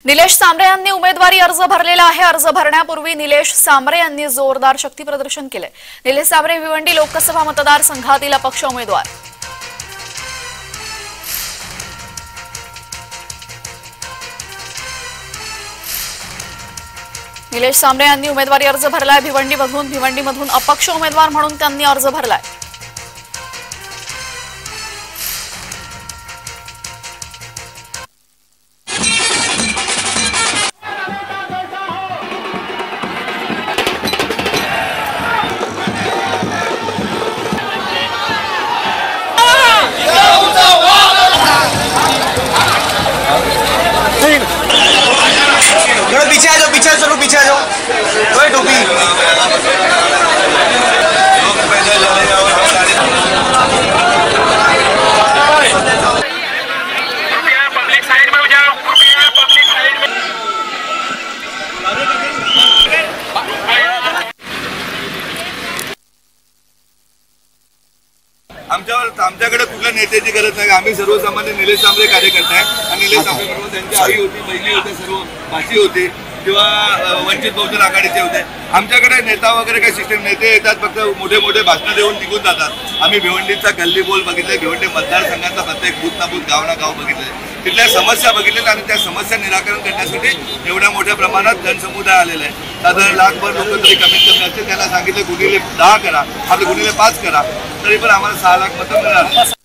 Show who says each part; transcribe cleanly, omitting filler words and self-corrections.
Speaker 1: निलेश सांबरे यांनी उमेदवारी अर्ज भरलेला आहे। अर्ज भरण्यापूर्वी निलेश सांबरे यांनी जोरदार शक्ती प्रदर्शन केले। निलेश सांबरे भिवंडी लोकसभा मतदारसंघातील अपक्ष उमेदवार। निलेश सांबरे यांनी उमेदवारी अर्ज भरलाय। भिवंडीमधून अपक्ष उमेदवार म्हणून त्यांनी अर्ज भरलाय।
Speaker 2: पीछे चलो पीछे आ जाओ। कोई टोपी
Speaker 3: पब्लिक साइड में हो जाओ। पब्लिक साइड में
Speaker 4: आमच्याकडे कुठल्या नेत्याची गरज नाही। आम्ही सर्वसामान्य निलेश सांबरे कार्यकर्ते आहे आणि निलेश सांबरे बरोबर त्यांची आई होती, बहिणी होते, सर्व भाची होती किंवा वंचित बहुजन आघाडीचे होते। आमच्याकडे नेता वगैरे काही सिस्टम नेते येतात, फक्त मोठे मोठे भाषणं देऊन निघून जातात। आम्ही भिवंडीचा गल्ली बोल बघितले, भिवंडी मतदारसंघाचा प्रत्येक बूथ ना बूथ गाव ना गाव बघितले, तिथल्या समस्या बघितल्या आणि त्या समस्या निराकरण करण्यासाठी एवढ्या मोठ्या प्रमाणात जनसमुदाय आलेला आहे। साधारण लाखभर लोक तरी कमीत कमी असते। त्यांना सांगितलं गुन्हेले 10 करा, आपले गुन्हेले 5 करा, तरी पण आम्हाला 6 लाख मतं मिळाली।